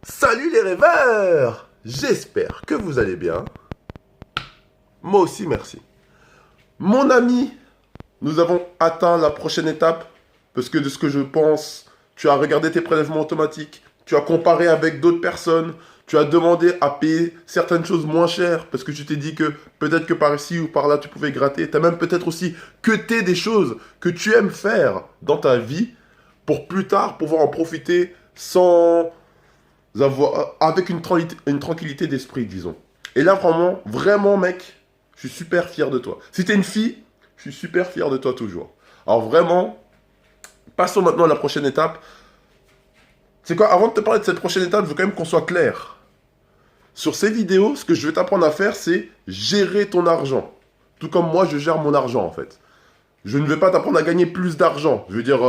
Salut les rêveurs! J'espère que vous allez bien. Moi aussi, merci. Mon ami, nous avons atteint la prochaine étape parce que de ce que je pense, tu as regardé tes prélèvements automatiques, tu as comparé avec d'autres personnes, tu as demandé à payer certaines choses moins chères parce que tu t'es dit que peut-être que par ici ou par là tu pouvais gratter. Tu as même peut-être aussi cuté des choses que tu aimes faire dans ta vie pour plus tard pouvoir en profiter sans avec une tranquillité d'esprit, disons. Et là, vraiment, vraiment, mec, je suis super fier de toi. Si t'es une fille, je suis super fier de toi toujours. Alors vraiment, passons maintenant à la prochaine étape. C'est quoi, avant de te parler de cette prochaine étape, je veux quand même qu'on soit clair. Sur ces vidéos, ce que je vais t'apprendre à faire, c'est gérer ton argent. Tout comme moi, je gère mon argent, en fait. Je ne vais pas t'apprendre à gagner plus d'argent. Je veux dire,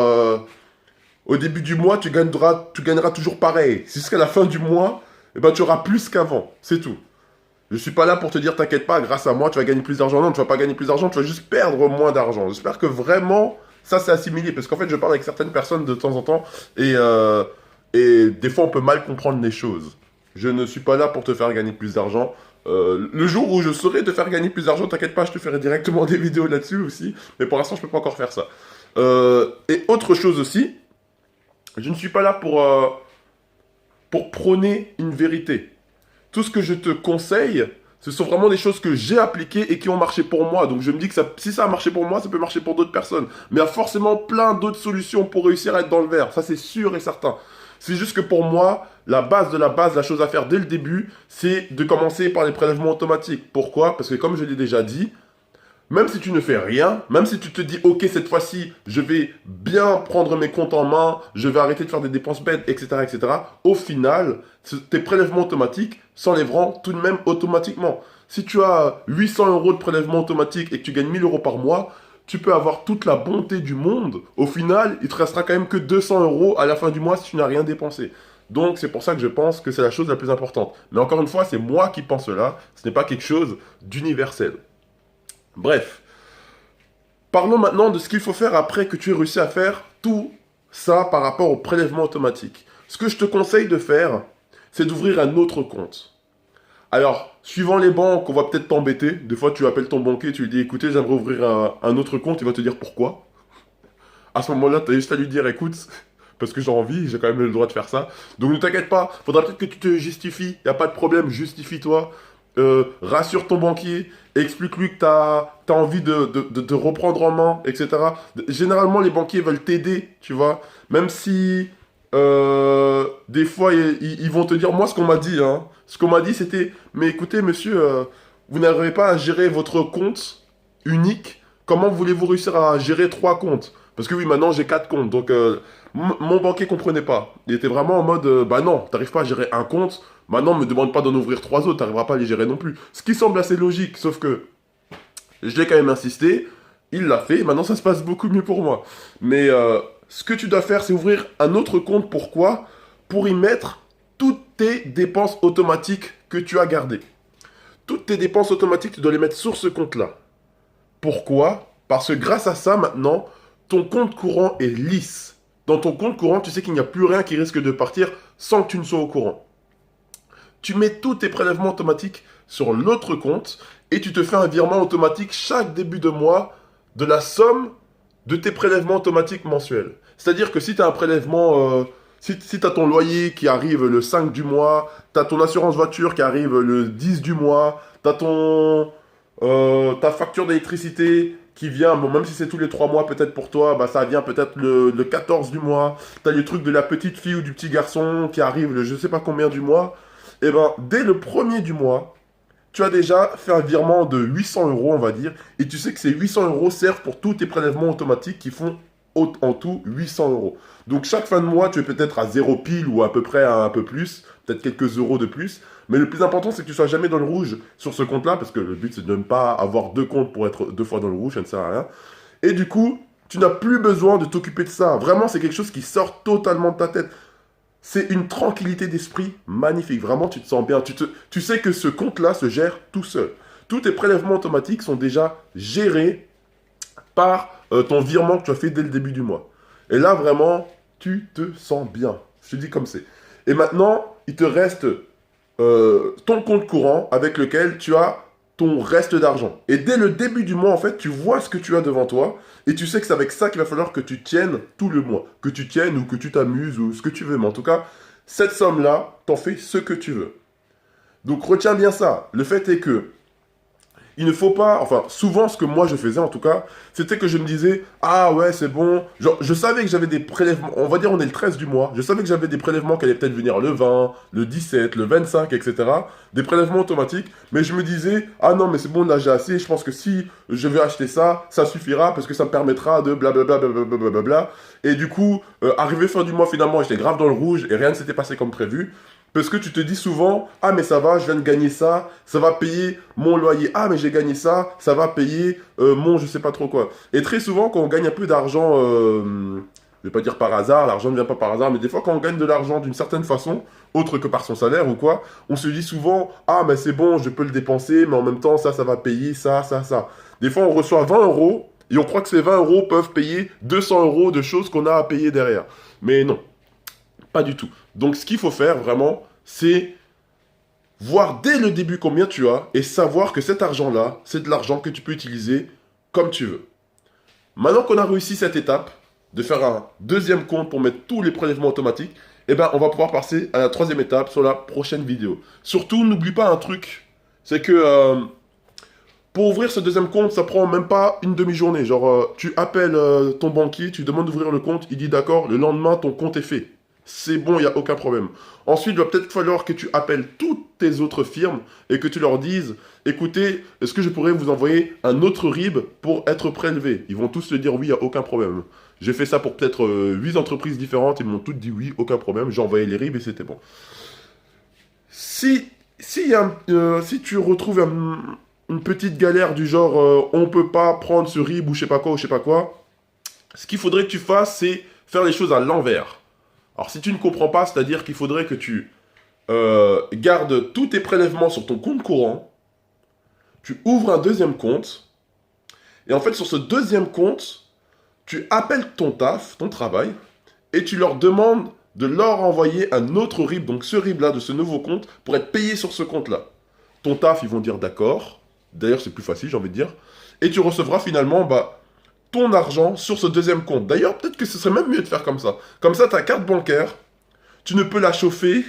au début du mois, tu gagneras toujours pareil. Jusqu'à la fin du mois, eh ben, tu auras plus qu'avant. C'est tout. Je suis pas là pour te dire, t'inquiète pas, grâce à moi, tu vas gagner plus d'argent. Non, tu vas pas gagner plus d'argent, tu vas juste perdre moins d'argent. J'espère que vraiment, ça c'est assimilé. Parce qu'en fait, je parle avec certaines personnes de temps en temps et des fois, on peut mal comprendre les choses. Je ne suis pas là pour te faire gagner plus d'argent. Le jour où je saurai te faire gagner plus d'argent, t'inquiète pas, je te ferai directement des vidéos là-dessus aussi. Mais pour l'instant, je peux pas encore faire ça. Et autre chose aussi, je ne suis pas là pour prôner une vérité. Tout ce que je te conseille, ce sont vraiment des choses que j'ai appliquées et qui ont marché pour moi. Donc je me dis que si ça a marché pour moi, ça peut marcher pour d'autres personnes. Mais il y a forcément plein d'autres solutions pour réussir à être dans le vert. Ça, c'est sûr et certain. C'est juste que pour moi, la base de la base, la chose à faire dès le début, c'est de commencer par les prélèvements automatiques. Pourquoi? Parce que comme je l'ai déjà dit, même si tu ne fais rien, même si tu te dis, ok, cette fois-ci, je vais bien prendre mes comptes en main, je vais arrêter de faire des dépenses bêtes, etc., etc., au final, tes prélèvements automatiques s'enlèveront tout de même automatiquement. Si tu as 800 euros de prélèvement automatique et que tu gagnes 1000 euros par mois, tu peux avoir toute la bonté du monde. Au final, il te restera quand même que 200 euros à la fin du mois si tu n'as rien dépensé. Donc, c'est pour ça que je pense que c'est la chose la plus importante. Mais encore une fois, c'est moi qui pense cela. Ce n'est pas quelque chose d'universel. Bref, parlons maintenant de ce qu'il faut faire après que tu aies réussi à faire tout ça par rapport au prélèvement automatique. Ce que je te conseille de faire, c'est d'ouvrir un autre compte. Alors, suivant les banques, on va peut-être t'embêter. Des fois, tu appelles ton banquier, tu lui dis, écoutez, j'aimerais ouvrir un autre compte, il va te dire pourquoi. À ce moment-là, tu as juste à lui dire, écoute, parce que j'ai envie, j'ai quand même le droit de faire ça. Donc ne t'inquiète pas, faudra peut-être que tu te justifies, il n'y a pas de problème, justifie-toi. Rassure ton banquier, explique-lui que tu as envie de reprendre en main, etc. Généralement, les banquiers veulent t'aider, tu vois. Même si des fois, ils vont te dire, moi, ce qu'on m'a dit, hein, ce qu'on m'a dit, c'était, mais écoutez, monsieur, vous n'arrivez pas à gérer votre compte unique. Comment voulez-vous réussir à gérer trois comptes? Parce que oui, maintenant, j'ai quatre comptes. Donc, mon banquier comprenait pas. Il était vraiment en mode, bah non, t'arrives pas à gérer un compte. Maintenant, me demande pas d'en ouvrir trois autres, t'arriveras pas à les gérer non plus. Ce qui semble assez logique, sauf que je l'ai quand même insisté, il l'a fait, et maintenant ça se passe beaucoup mieux pour moi. Mais ce que tu dois faire, c'est ouvrir un autre compte. Pourquoi? Pour y mettre toutes tes dépenses automatiques que tu as gardées. Toutes tes dépenses automatiques, tu dois les mettre sur ce compte-là. Pourquoi? Parce que grâce à ça, maintenant, ton compte courant est lisse. Dans ton compte courant, tu sais qu'il n'y a plus rien qui risque de partir sans que tu ne sois au courant. Tu mets tous tes prélèvements automatiques sur l'autre compte et tu te fais un virement automatique chaque début de mois de la somme de tes prélèvements automatiques mensuels. C'est-à-dire que si tu as un prélèvement, si tu as ton loyer qui arrive le 5 du mois, tu as ton assurance voiture qui arrive le 10 du mois, tu as ta facture d'électricité qui vient, bon, même si c'est tous les 3 mois peut-être pour toi, bah, ça vient peut-être le 14 du mois, tu as le truc de la petite fille ou du petit garçon qui arrive le je sais pas combien du mois, et ben dès le premier du mois, tu as déjà fait un virement de 800 euros, on va dire, et tu sais que ces 800 euros servent pour tous tes prélèvements automatiques qui font en tout 800 euros. Donc chaque fin de mois, tu es peut-être à zéro pile ou à peu près à un peu plus, peut-être quelques euros de plus. Mais le plus important, c'est que tu sois jamais dans le rouge sur ce compte-là, parce que le but, c'est de ne pas avoir deux comptes pour être deux fois dans le rouge, ça ne sert à rien. Et du coup, tu n'as plus besoin de t'occuper de ça. Vraiment, c'est quelque chose qui sort totalement de ta tête. C'est une tranquillité d'esprit magnifique. Vraiment, tu te sens bien. Tu sais que ce compte-là se gère tout seul. Tous tes prélèvements automatiques sont déjà gérés par ton virement que tu as fait dès le début du mois. Et là, vraiment, tu te sens bien. Je te dis comme c'est. Et maintenant, il te reste ton compte courant avec lequel tu as ton reste d'argent. Et dès le début du mois, en fait, tu vois ce que tu as devant toi et tu sais que c'est avec ça qu'il va falloir que tu tiennes tout le mois. Que tu tiennes ou que tu t'amuses ou ce que tu veux. Mais en tout cas, cette somme-là, t'en fais ce que tu veux. Donc retiens bien ça. Le fait est que il ne faut pas, enfin, souvent ce que moi je faisais en tout cas, c'était que je me disais, ah ouais, c'est bon. Genre, je savais que j'avais des prélèvements, on va dire on est le 13 du mois, je savais que j'avais des prélèvements qui allaient peut-être venir le 20, le 17, le 25, etc. Des prélèvements automatiques, mais je me disais, ah non, mais c'est bon, là j'ai assez, je pense que si je vais acheter ça, ça suffira parce que ça me permettra de blablabla, blablabla, blablabla. Et du coup, arrivé fin du mois, finalement, j'étais grave dans le rouge et rien ne s'était passé comme prévu. Parce que tu te dis souvent, ah mais ça va, je viens de gagner ça, ça va payer mon loyer. Ah mais j'ai gagné ça, ça va payer mon je sais pas trop quoi. Et très souvent quand on gagne un peu d'argent, je vais pas dire par hasard, l'argent ne vient pas par hasard, mais des fois quand on gagne de l'argent d'une certaine façon, autre que par son salaire ou quoi, on se dit souvent, ah mais c'est bon, je peux le dépenser, mais en même temps ça va payer ça, ça, ça. Des fois on reçoit 20 euros et on croit que ces 20 euros peuvent payer 200 euros de choses qu'on a à payer derrière. Mais non. Pas du tout. Donc ce qu'il faut faire vraiment, c'est voir dès le début combien tu as et savoir que cet argent-là, c'est de l'argent que tu peux utiliser comme tu veux. Maintenant qu'on a réussi cette étape, de faire un deuxième compte pour mettre tous les prélèvements automatiques, eh ben, on va pouvoir passer à la troisième étape sur la prochaine vidéo. Surtout, n'oublie pas un truc, c'est que pour ouvrir ce deuxième compte, ça prend même pas une demi-journée. Genre, tu appelles ton banquier, tu demandes d'ouvrir le compte, il dit d'accord, le lendemain, ton compte est fait. C'est bon, il n'y a aucun problème. Ensuite, il va peut-être falloir que tu appelles toutes tes autres firmes et que tu leur dises, écoutez, est-ce que je pourrais vous envoyer un autre RIB pour être prélevé? Ils vont tous te dire oui, il n'y a aucun problème. J'ai fait ça pour peut-être 8 entreprises différentes, ils m'ont toutes dit oui, aucun problème. J'ai envoyé les RIB et c'était bon. Si tu retrouves une petite galère du genre on peut pas prendre ce RIB ou je sais pas quoi ou je sais pas quoi, ce qu'il faudrait que tu fasses, c'est faire les choses à l'envers. Alors si tu ne comprends pas, c'est-à-dire qu'il faudrait que tu gardes tous tes prélèvements sur ton compte courant, tu ouvres un deuxième compte, et en fait sur ce deuxième compte, tu appelles ton taf, ton travail, et tu leur demandes de leur envoyer un autre RIB, donc ce RIB-là de ce nouveau compte, pour être payé sur ce compte-là. Ton taf, ils vont dire d'accord, d'ailleurs c'est plus facile j'ai envie de dire, et tu recevras finalement ton argent sur ce deuxième compte. D'ailleurs, peut-être que ce serait même mieux de faire comme ça. Comme ça, ta carte bancaire, tu ne peux la chauffer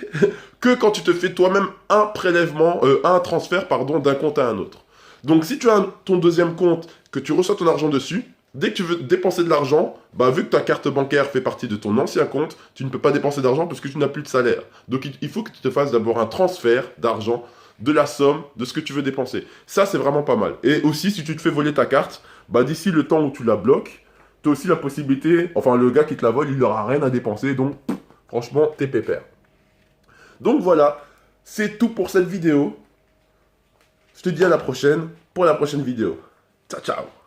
que quand tu te fais toi-même un prélèvement, un transfert, pardon, d'un compte à un autre. Donc, si tu as ton deuxième compte, que tu reçois ton argent dessus, dès que tu veux dépenser de l'argent, vu que ta carte bancaire fait partie de ton ancien compte, tu ne peux pas dépenser d'argent parce que tu n'as plus de salaire. Donc, il faut que tu te fasses d'abord un transfert d'argent de la somme de ce que tu veux dépenser. Ça, c'est vraiment pas mal. Et aussi, si tu te fais voler ta carte, d'ici le temps où tu la bloques, tu as aussi la possibilité, enfin, le gars qui te la vole, il n'aura rien à dépenser, donc, franchement, t'es pépère. Donc voilà, c'est tout pour cette vidéo. Je te dis à la prochaine, pour la prochaine vidéo. Ciao, ciao.